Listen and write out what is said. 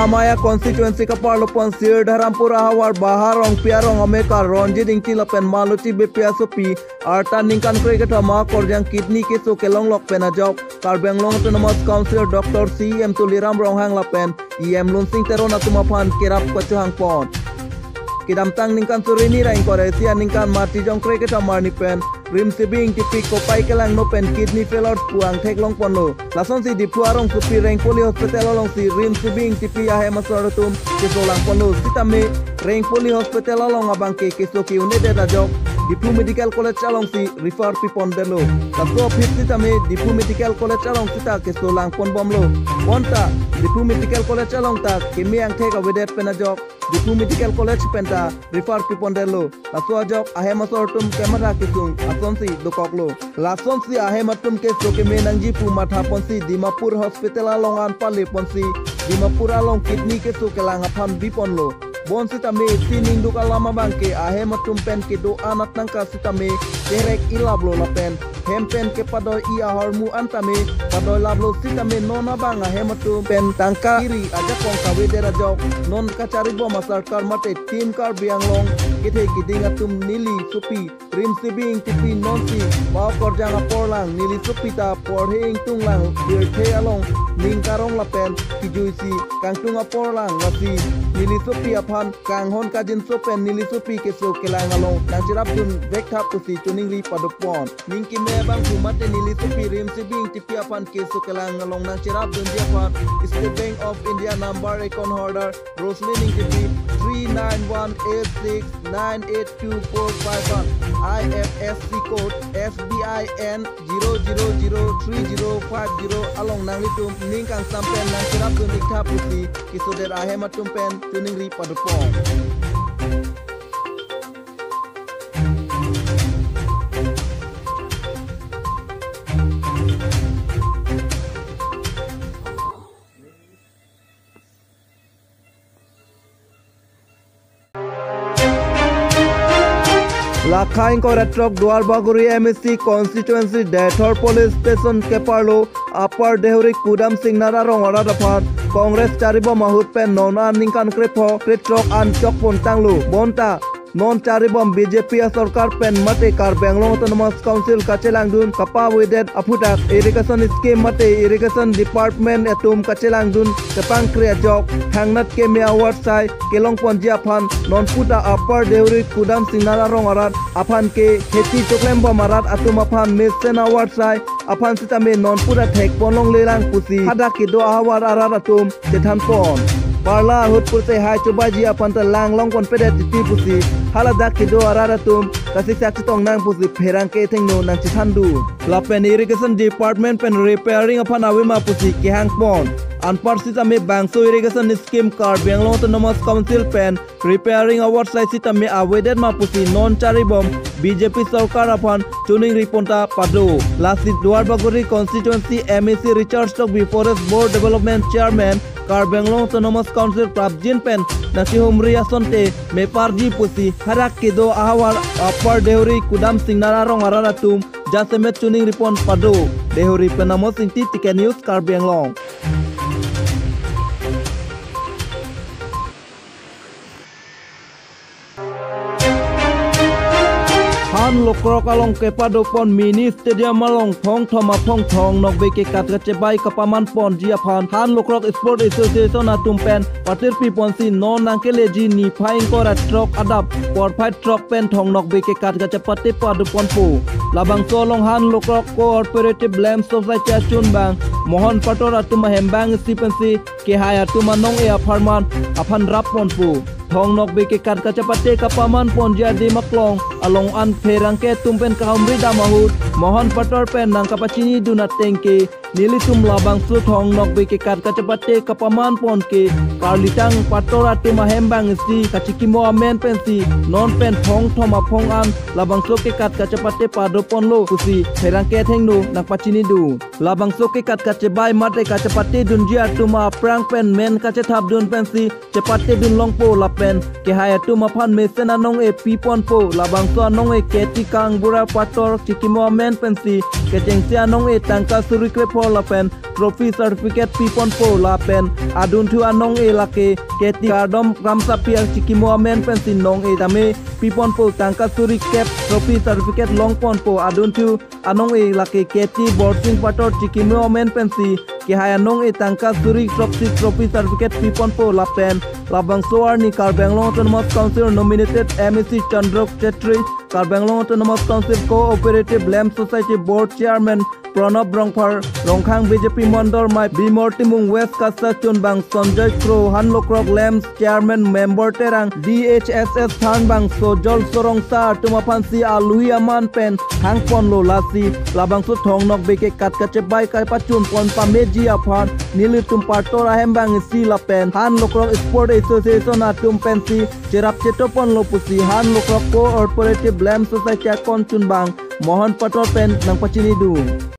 Amaya constituency Kaparlo Ponsir Dharampura Hawar Baharong Piarong Ameka Ronji Dingti Lapen Maluti Bepia Sopi Arta Ningkan Kriketa Ma Korjang Kidney Kiso Kelong Lok Penajok Karbeng Long Autonomous Council Dr. C.M. Tuliram Ronghang Lapen IM Lunsing Terona Tumapan Kirap Kochuhang Pon Kidamtang Ningkan Surini Rain Koresia Ningkan Mati Jong Kriketa Marnipen Rim Sibing Tipi Kopai Kelang Nopen Kidney Failure Puang Tek Long Ponlo Lason Si Di Puarong Supi Reng Poli Hospital Long Si Rim Sibing Tipi Ahe Masaratum Kisolang Ponlo Sitame Reng Poli Hospital Long Abangke Kisoki Unede Rajok Dipu Medical College Along Si Refer Pipon Delo Kaso Pit Sitame Dipu Medical College Along Sita Kisolang Pon Bomlo Ponta Dipu Medical College Along Ta Kimi Ang Tek Awedet Penajok Dipu Medical College Penta Refer Pipon Delo Kaso Ajok Ahe Masaratum Kemara Kisung Asonsi Dokoklo Lasonsi Ahematum Keso Keme Nangji Pumatha Ponsi Dimapur Hospital Along Anpale Ponsi Dimapur Along Kidney Keso Kelang Apan Biponlo Bonsi Tame Sining Duka Lama Bangke Ahematum Pen Kedo Anak Nangka Sitame Terek Ilablo Lapen Hempen ke Padoy Ia Hormu Antame Padoy Lablo Sitame Nona Bang Ahematum Pen Tangka Kiri Ajak Kong Kawedera Jok Non Kacari Boma Sarkar Mate Tim Kar Biang Long Kite Kidingatum Nili Supi Rim Sibing Tipi Nonsi Bao Korjang Aporlang Nili Supita Porhing Tunglang Birte Along Ningkarong Lapen Kijuisi Kangtung Aporlang Wasi Nili Supi Apan Kanghon Kajin Sopen Nili Supi Keso Kelang Along Nanchirapun Vektap Kusi Tuningli Padopon Ningki Mebang Kumate Nili Supi Rim Sibing Tipi Apan Keso Kelang Along Nanchirapun Japan State Bank of India Number Econ Holder Roslining Tipi 3918698245 IFSC code SBIN 0003050 along Nanglitum Ningkang Sampen Nanchirapun Iktapusi Kisoder Ahematum Pen Tuningri Padopon Lakhain Koratrok Dwarbaguri MSC constituency Dathor police station Keparlo Upper Dehuri Kudam Singh Nararong Oradapar Congress Charibo Mahut Pen Nona Ningkan Krepo Kretrok An Chokpon Tanglu Bonta Non Charibom BJP Sarkar Pen Mate Kar Bangalore Autonomous Council Kachelangdun Kapa Wedet Aputak Irrigation Scheme Mate Irrigation Department Etum Kachelangdun Tepang Kriya Jok Hangnat Kemia Warsai Kelong Ponjia Pan Non Puta Upper Deuri Kudam Sinara Rongarat Apan Ke Heti Choklembo Marat Atum Apan Mesena Warsai Apan Sitame Non Puta Tek Ponong Lelang Pusi Hadaki Do Awar Aratum Tetan Pon Parla hut purse hai coba jia panta lang long kon pede titi pusi haladak kido araratum kasih saksi tong nang pusi perang ke tengno nang citandu lapen irrigation department pen repairing apan awima pusi kehang pon Anparsita me bangso irrigation scheme car Bangalore Autonomous Council pen repairing award sai sita me aweded ma pusi non charibom BJP Sarkar apan tuning riponta pado last Dwarbaguri constituency MAC Richard Stock Forest Board Development Chairman Car Bangalore Autonomous Council Prabjin Pen Nasi Humria Sonte Meparji Pusi Harak Kido Ahawar Upper Deuri Kudam Singh Nararong Araratum Jasemet Tuning Ripon Pado Deuri Penamo Sinti Tiket News Car Bangalore Han Lokrok along Kepado Pon Mini Stadium along Thong Thoma Phong Thong Nokbe ke Katgachebai Kapaman Pon Jiapan Han Lokrok Sport Association Atum Pen Patir Pi Ponsi Non Nankele Ji Ni Phain Kora Trok Adap Por Fight Trok Pen Thong Nokbe ke Katgachepate Padu Pon Po Labang Solong Han Lokrok Cooperative Blame Society Achun Bang Mohon Pator Atuma Hembang Stipensi ke Hayatuma Nong Ea Farman Apan Rap Pon Po Thong Nokbe ke Katgachepate Kapaman Pon Jia Di Maklong along an Perangke tumpen kahumri damahut mohon pator pen nang kapacini dunat tengke nili tum labang su thong nokbe ke kar kachapate kapaman pon ke karlitang pator atu mahembang sti kachikimo amen pensi non pen thong thoma phong an labang su ke kat kachapate pado pon lo kusi perangke thengnu nang pacini du labang su ke kat kachebai mate kachapate dunjia tuma prang pen men kacethap dun pensi chepate dun longpo lapen ke hayatu maphan mesena nong e pipon po labang so nong e keti kang bura pator chikimo men pensi ke jengsia nong e tangka surikre po po la pen trophy certificate pipon po la pen adun thu anong e la ke keti kardom ramsa piang chikimo amen pen sin nong e tame pipon po tangka suri cap trophy certificate long pon po adun thu anong e la ke keti boarding pator chikimo amen pen si ke hai anong e tangka suri trophy certificate pipon po la pen labang soar ni Karbenglong Autonomous Council nominated MEC Chandrak Chetri, Karbenglong Autonomous Council Cooperative Lamb Society Board Chairman Pranab Rongphar, Rongkhang BJP Mandal Mai Bimor Timung West Kasak Chunbang Sanjay Kro Han Lokrok Lambs Chairman Member Terang DHSS Thanbang Sojol Sorong Sa Tumapansi Alui Aman Pen Hang Pon Lo Lasi Labang Su Thong Nok Beke Kat Kachebai Kai Pachun Pon Pameji Aphan Nili Tumpartor Ahembang Isi La Pen Han Lokrok Sport Association Atum Pensi Cherap Chetopon Lopusi Han Lokrok Cooperative Lamb Society Akon Chunbang Mohan Pator Pen Nang Pachini Du